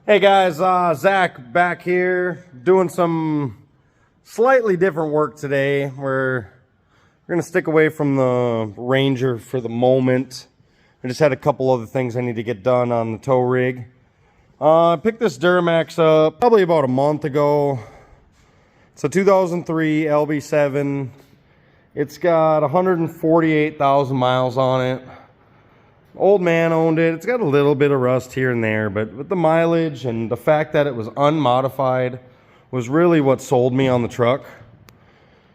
Hey guys, Zach back here doing some slightly different work today. We're gonna stick away from the Ranger for the moment. I just had a couple other things I need to get done on the tow rig. I picked this Duramax up probably about a month ago. It's a 2003 LB7. It's got 148,000 miles on it. Old man owned it. It's got a little bit of rust here and there, but with the mileage and the fact that it was unmodified was really what sold me on the truck.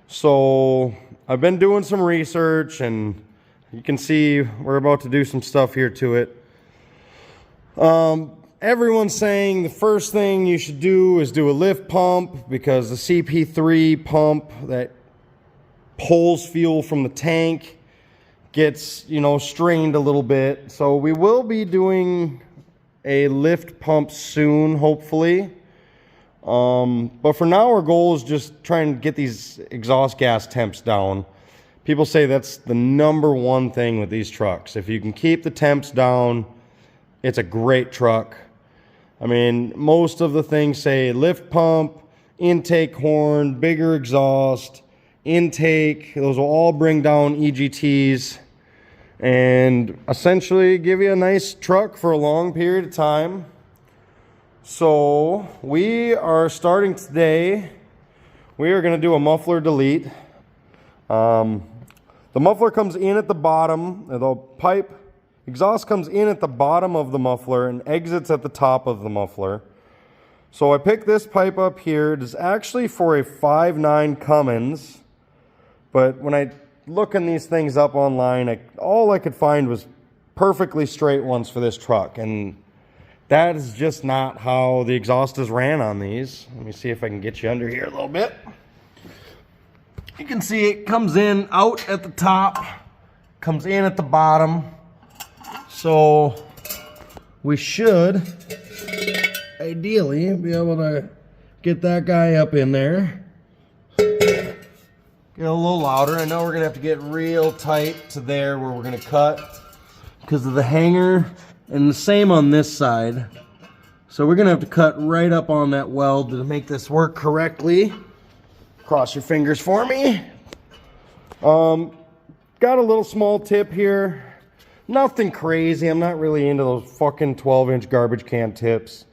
So I've been doing some research, and you can see we're about to do some stuff here to it. Everyone's saying the first thing you should do is do a lift pump, because the CP3 pump that pulls fuel from the tank gets, strained a little bit. So we will be doing a lift pump soon, hopefully. But for now, our goal is just trying to get these exhaust gas temps down. People say that's the #1 thing with these trucks. If you can keep the temps down, it's a great truck. I mean, most of the things say lift pump, intake horn, bigger exhaust, intake. Those will all bring down EGTs and essentially give you a nice truck for a long period of time. So we are starting today. We are going to do a muffler delete. The muffler comes in at the bottom. The exhaust comes in at the bottom of the muffler and exits at the top of the muffler. So I picked this pipe up here. It is actually for a 5.9 Cummins, but when I looking these things up online, all I could find was perfectly straight ones for this truck, and that is just not how the exhaust is ran on these. Let me see if I can get you under here a little bit. You can see it comes in out at the top, comes in at the bottom. So we should ideally be able to get that guy up in there. Get a little louder. I know we're gonna have to get real tight to there where we're gonna cut because of the hanger, and the same on this side. So we're gonna have to cut right up on that weld to make this work correctly. Cross your fingers for me. Got a little small tip here. Nothing crazy. I'm not really into those fucking 12-inch garbage can tips.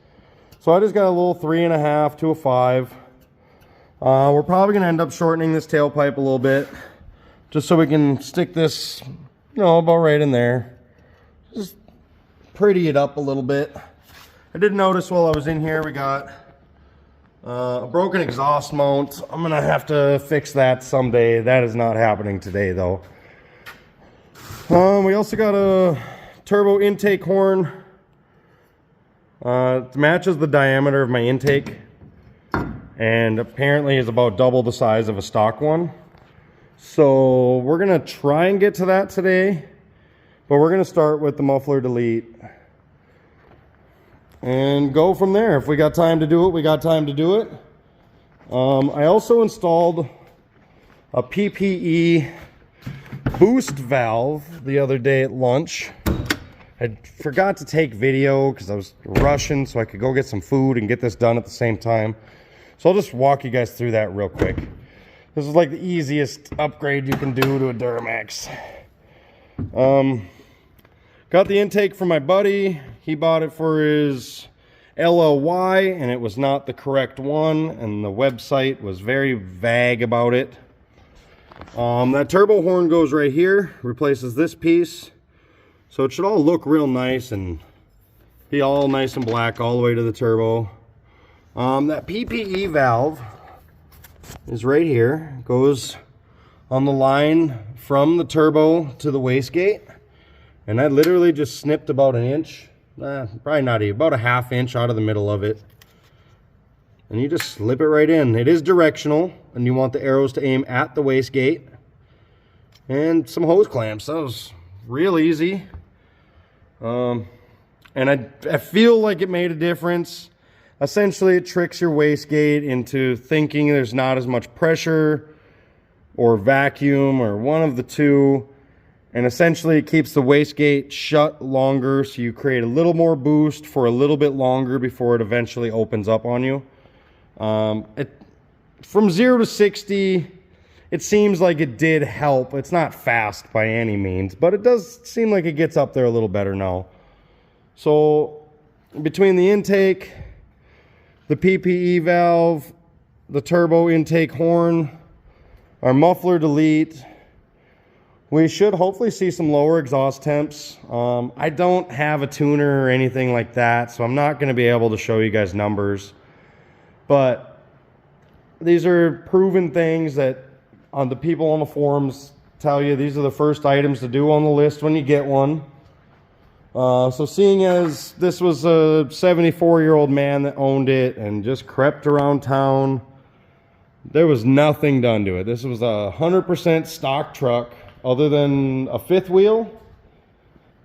So I just got a little 3.5 to a 5. We're probably going to end up shortening this tailpipe a little bit, just so we can stick this, about right in there. Just pretty it up a little bit. I did notice while I was in here we got a broken exhaust mount. I'm going to have to fix that someday. That is not happening today, though. We also got a turbo intake horn. It matches the diameter of my intake, and apparently is about double the size of a stock one. So we're gonna try and get to that today, but we're gonna start with the muffler delete and go from there. If we got time to do it, we got time to do it. I also installed a PPE boost valve the other day at lunch. I forgot to take video because I was rushing so I could go get some food and get this done at the same time. So I'll just walk you guys through that real quick. This is like the easiest upgrade you can do to a Duramax. Got the intake from my buddy. He bought it for his LLY, and it was not the correct one, and the website was very vague about it. That turbo horn goes right here, replaces this piece. So it should all look real nice and be all nice and black all the way to the turbo. That PPE valve is right here. It goes on the line from the turbo to the wastegate. And I literally just snipped about an inch, probably not even, about a ½ inch out of the middle of it. And you just slip it right in. It is directional, and you want the arrows to aim at the wastegate. And some hose clamps. That was real easy. And I feel like it made a difference. Essentially, it tricks your wastegate into thinking there's not as much pressure or vacuum or one of the two. And essentially it keeps the wastegate shut longer, so you create a little more boost for a little bit longer before it eventually opens up on you. From 0 to 60, it seems like it did help. It's not fast by any means, but it does seem like it gets up there a little better now. So between the intake, the PPE valve, the turbo intake horn, our muffler delete, we should hopefully see some lower exhaust temps. I don't have a tuner or anything like that, so I'm not going to be able to show you guys numbers. But these are proven things that the people on the forums tell you these are the first items to do on the list when you get one. So seeing as this was a 74-year-old man that owned it and just crept around town, there was nothing done to it. This was a 100% stock truck, other than a fifth wheel,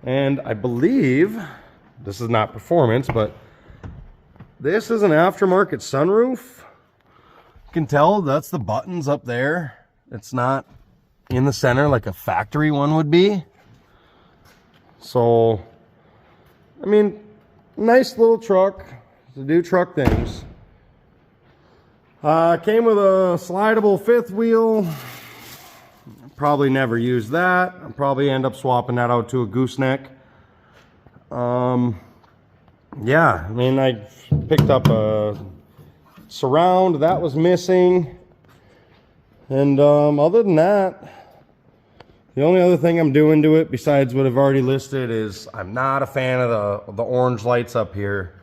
and I believe this is not performance, but this is an aftermarket sunroof. You can tell that's the buttons up there. It's not in the center like a factory one would be. So I mean, nice little truck to do truck things. Came with a slidable fifth wheel. Probably never use that. I'll probably end up swapping that out to a gooseneck. Yeah, I mean, I picked up a surround that was missing, and other than that, the only other thing I'm doing to it besides what I've already listed is I'm not a fan of the orange lights up here.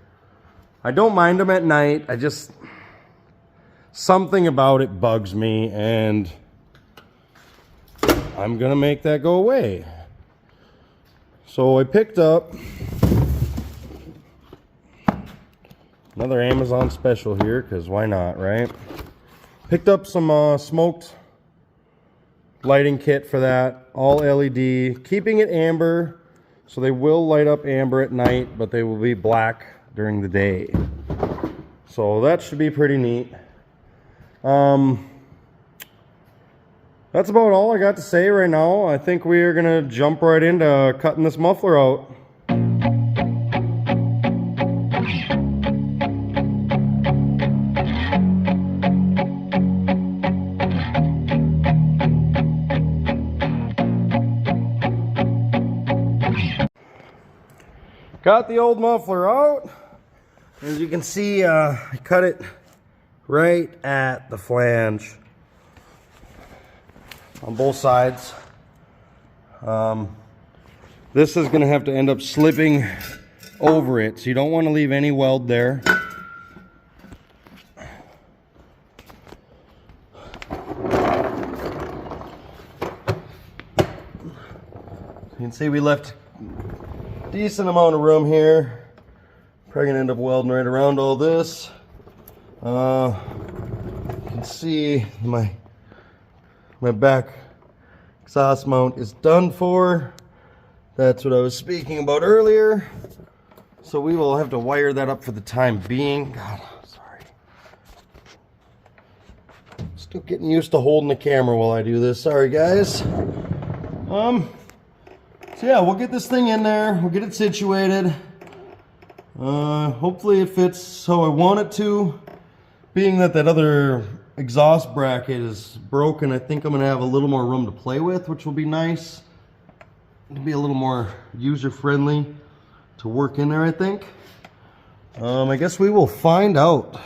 I don't mind them at night. I just, something about it bugs me, and I'm gonna make that go away. So I picked up another Amazon special here, because why not, right? Picked up some smoked lighting kit for that, all LED, keeping it amber, so they will light up amber at night, but they will be black during the day. So that should be pretty neat. That's about all I got to say right now. I think we are gonna jump right into cutting this muffler out. Got the old muffler out. As you can see, I cut it right at the flange on both sides. This is going to have to end up slipping over it, so you don't want to leave any weld there. You can see we left a decent amount of room here. Probably going to end up welding right around all this. You can see my back exhaust mount is done for. That's what I was speaking about earlier. So we will have to wire that up for the time being. God, sorry. Still getting used to holding the camera while I do this. Sorry, guys. So yeah, we'll get this thing in there. We'll get it situated. Hopefully it fits how I want it to. Being that other exhaust bracket is broken, I think I'm gonna have a little more room to play with, which will be nice. It'll be a little more user-friendly to work in there, I think. I guess we will find out.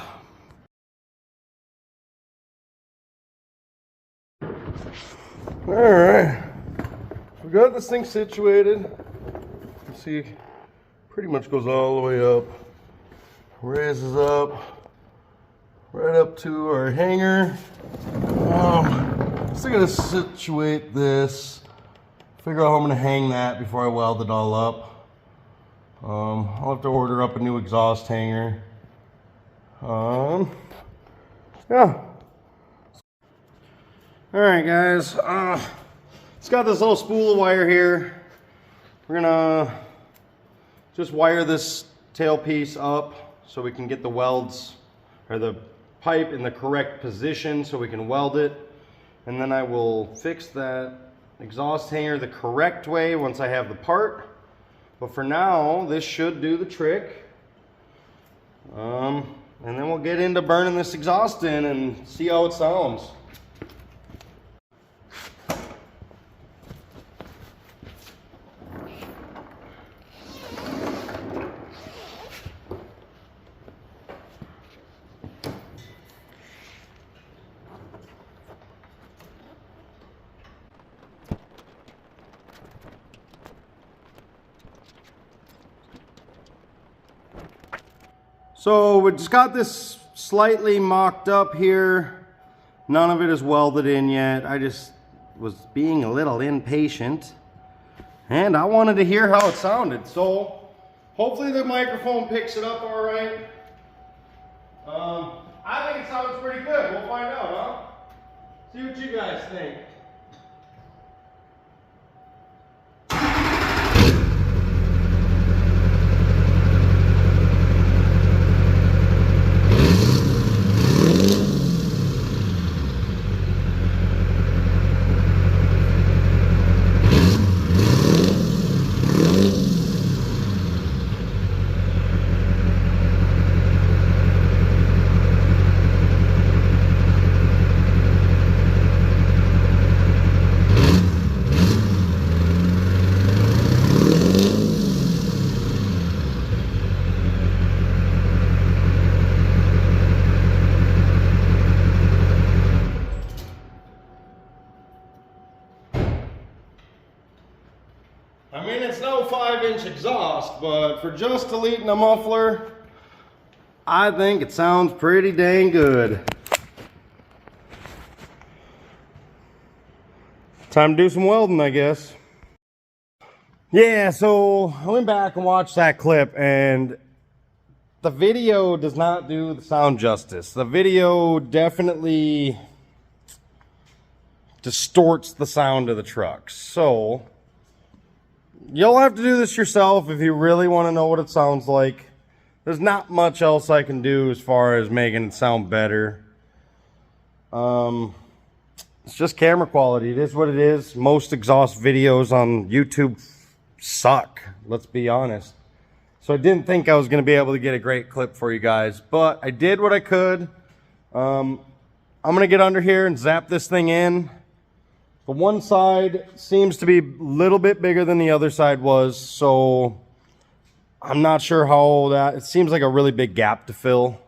All right, we got this thing situated. You see, pretty much goes all the way up, raises up right up to our hanger. Still gonna situate this, figure out how I'm gonna hang that before I weld it all up. I'll have to order up a new exhaust hanger. Yeah. All right, guys. It's got this little spool of wire here. We're gonna just wire this tailpiece up so we can get the welds or the pipe in the correct position so we can weld it, and then I will fix that exhaust hanger the correct way once I have the part. But for now, this should do the trick. And then we'll get into burning this exhaust in and see how it sounds. So we just got this slightly mocked up here. None of it is welded in yet. I just was being a little impatient and I wanted to hear how it sounded. So hopefully the microphone picks it up all right. I think it sounds pretty good. We'll find out, huh? See what you guys think. I mean, it's no 5-inch exhaust, but for just deleting a muffler, I think it sounds pretty dang good. Time to do some welding, I guess. Yeah, so I went back and watched that clip, and the video does not do the sound justice. The video definitely distorts the sound of the truck. So you'll have to do this yourself if you really want to know what it sounds like. There's not much else I can do as far as making it sound better. It's just camera quality. It is what it is. Most exhaust videos on YouTube suck, let's be honest. So I didn't think I was going to be able to get a great clip for you guys, but I did what I could. I'm going to get under here and zap this thing in. The one side seems to be a little bit bigger than the other side was, so I'm not sure how it seems like a really big gap to fill.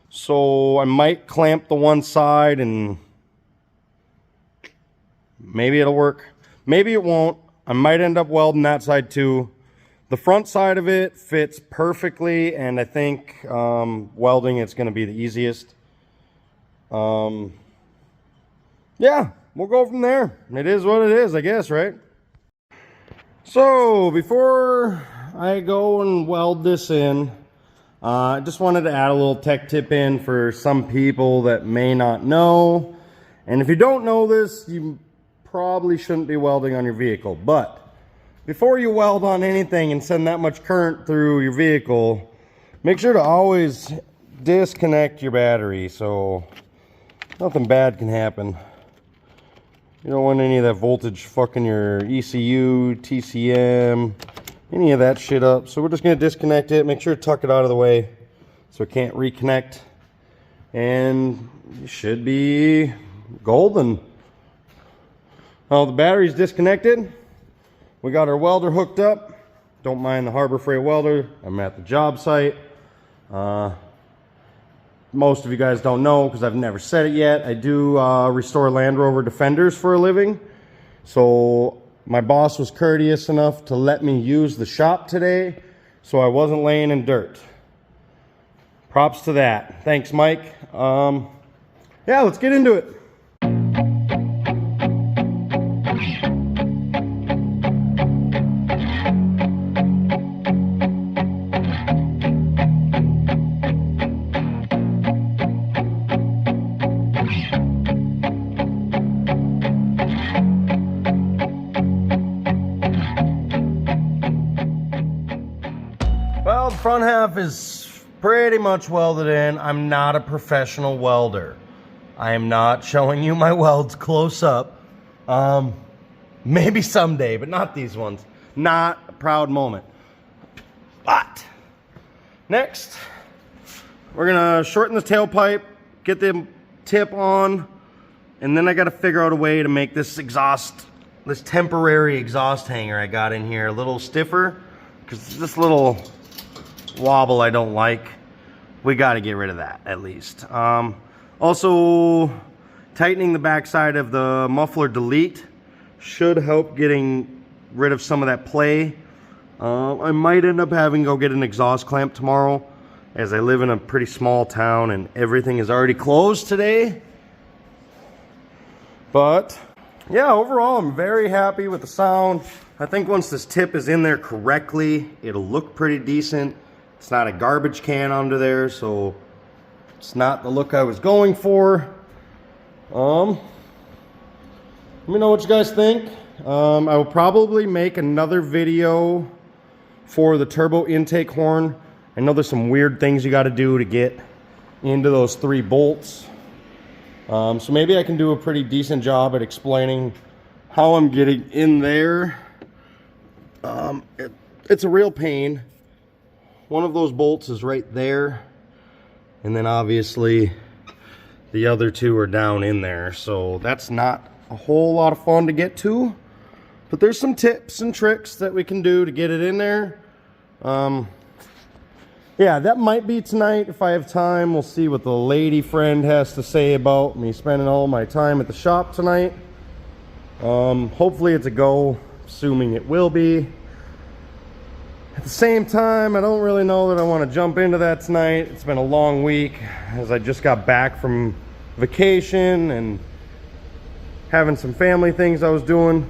So I might clamp the one side and maybe it'll work. Maybe it won't. I might end up welding that side too. The front side of it fits perfectly, and I think welding it's going to be the easiest. Yeah. We'll go from there. It is what it is, I guess, right? So, before I go and weld this in, I just wanted to add a little tech tip in for some people that may not know. And if you don't know this, you probably shouldn't be welding on your vehicle. But before you weld on anything and send that much current through your vehicle, make sure to always disconnect your battery so nothing bad can happen. You don't want any of that voltage fucking your ECU, TCM, any of that shit up. So we're just going to disconnect it. Make sure to tuck it out of the way so it can't reconnect. And you should be golden. Now the battery's disconnected. We got our welder hooked up. Don't mind the Harbor Freight welder. I'm at the job site. Most of you guys don't know because I've never said it yet. I do restore Land Rover Defenders for a living. So my boss was courteous enough to let me use the shop today, so I wasn't laying in dirt. Props to that. Thanks, Mike. Yeah, let's get into it. Well, the front half is pretty much welded in. I'm not a professional welder. I am not showing you my welds close up. Maybe someday, but not these ones. Not a proud moment. But next, we're gonna shorten the tailpipe, get the tip on, and then I gotta figure out a way to make this temporary exhaust hanger I got in here a little stiffer, because this little wobble I don't like. We got to get rid of that at least. Also, tightening the backside of the muffler delete should help getting rid of some of that play. I might end up having to go get an exhaust clamp tomorrow, as I live in a pretty small town and everything is already closed today. But yeah, overall I'm very happy with the sound. I think once this tip is in there correctly, it'll look pretty decent. It's not a garbage can under there, so it's not the look I was going for. Let me know what you guys think. I will probably make another video for the turbo intake horn. I know there's some weird things you got to do to get into those 3 bolts. So maybe I can do a pretty decent job at explaining how I'm getting in there. It's a real pain. One of those bolts is right there, and then obviously the other 2 are down in there, so that's not a whole lot of fun to get to, but there's some tips and tricks that we can do to get it in there. Yeah, that might be tonight if I have time. We'll see what the lady friend has to say about me spending all my time at the shop tonight. Hopefully it's a go, assuming it will be. At the same time, I don't really know that I want to jump into that tonight. It's been a long week, as I just got back from vacation and having some family things I was doing.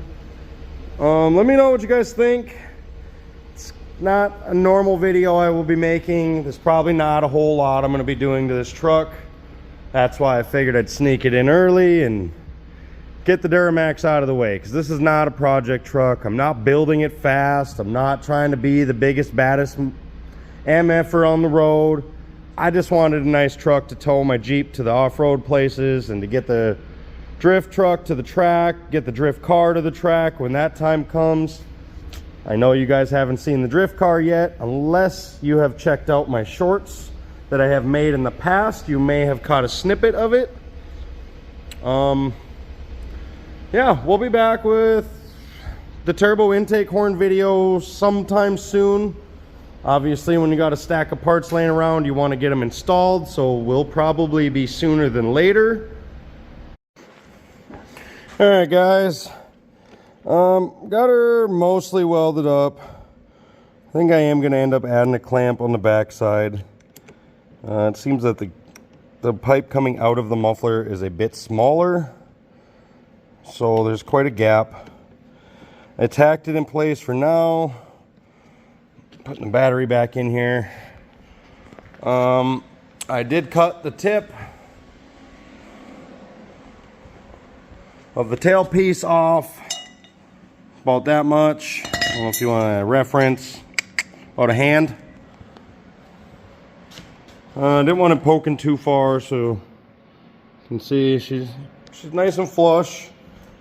Let me know what you guys think. It's not a normal video I will be making. There's probably not a whole lot I'm going to be doing to this truck. That's why I figured I'd sneak it in early and get the Duramax out of the way, because this is not a project truck. I'm not building it fast. I'm not trying to be the biggest, baddest MFer on the road. I just wanted a nice truck to tow my Jeep to the off-road places and to get the drift truck to the track, get the drift car to the track when that time comes. I know you guys haven't seen the drift car yet. Unless you have checked out my shorts that I have made in the past, you may have caught a snippet of it. Yeah, we'll be back with the turbo intake horn video sometime soon. Obviously, when you got a stack of parts laying around, you want to get them installed, so we'll probably be sooner than later. All right, guys. Got her mostly welded up. I think I am going to end up adding a clamp on the back side. It seems that the pipe coming out of the muffler is a bit smaller, so there's quite a gap. I tacked it in place for now. Putting the battery back in here. I did cut the tip of the tailpiece off. About that much. I don't know if you want a reference. About a hand. Didn't want it poking too far, so you can see she's nice and flush.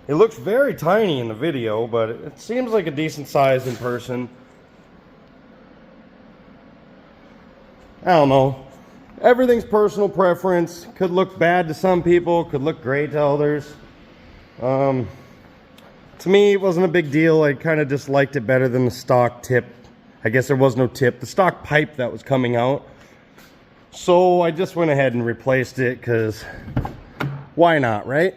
It looks very tiny in the video, but it seems like a decent size in person. I don't know. Everything's personal preference. Could look bad to some people, could look great to others. To me, it wasn't a big deal. I kind of just liked it better than the stock tip. I guess there was no tip. The stock pipe that was coming out. So I just went ahead and replaced it, because why not, right?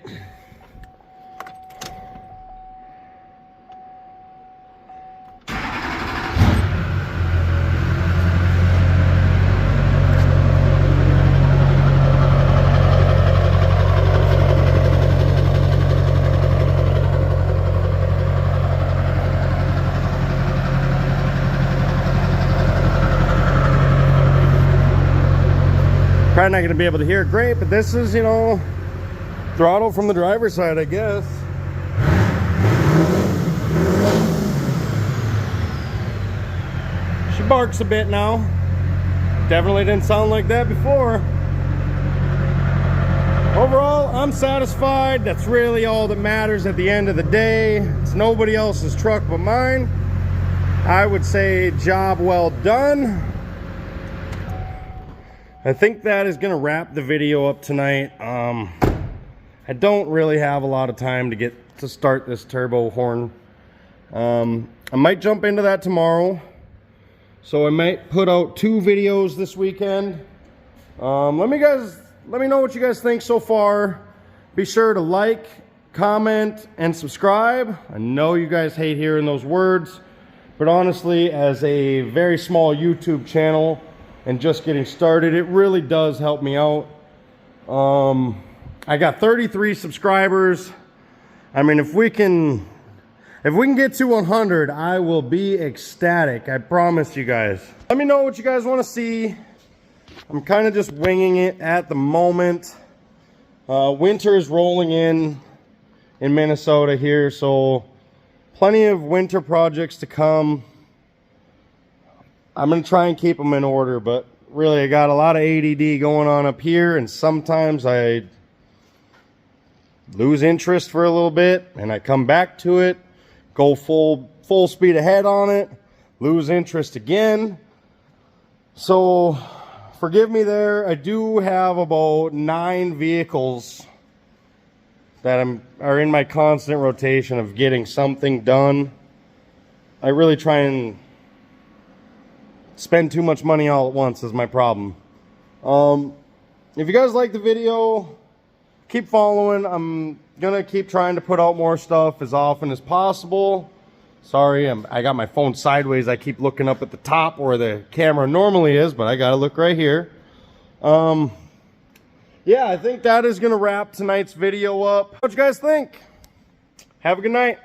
Probably not going to be able to hear it great, but this is, you know, throttle from the driver's side, I guess. She barks a bit now. Definitely didn't sound like that before. Overall, I'm satisfied. That's really all that matters at the end of the day. It's nobody else's truck but mine. I would say job well done. I think that is gonna wrap the video up tonight. I don't really have a lot of time to start this turbo horn. I might jump into that tomorrow. So I might put out 2 videos this weekend. Let me know what you guys think so far. Be sure to like, comment, and subscribe. I know you guys hate hearing those words, but honestly, as a very small YouTube channel and just getting started, it really does help me out. I got 33 subscribers. I mean, if we can get to 100, I will be ecstatic. I promise you guys. Let me know what you guys want to see. I'm kind of just winging it at the moment. Winter is rolling in Minnesota here, so plenty of winter projects to come. I'm going to try and keep them in order, but really I got a lot of ADD going on up here, and sometimes I lose interest for a little bit and I come back to it, go full speed ahead on it, lose interest again. So forgive me there. I do have about 9 vehicles that are in my constant rotation of getting something done. I really try and spend too much money all at once is my problem. If you guys like the video, keep following. I'm gonna keep trying to put out more stuff as often as possible. Sorry, I got my phone sideways. I keep looking up at the top where the camera normally is, but I gotta look right here. Yeah, I think that is gonna wrap tonight's video up. What you guys think? Have a good night.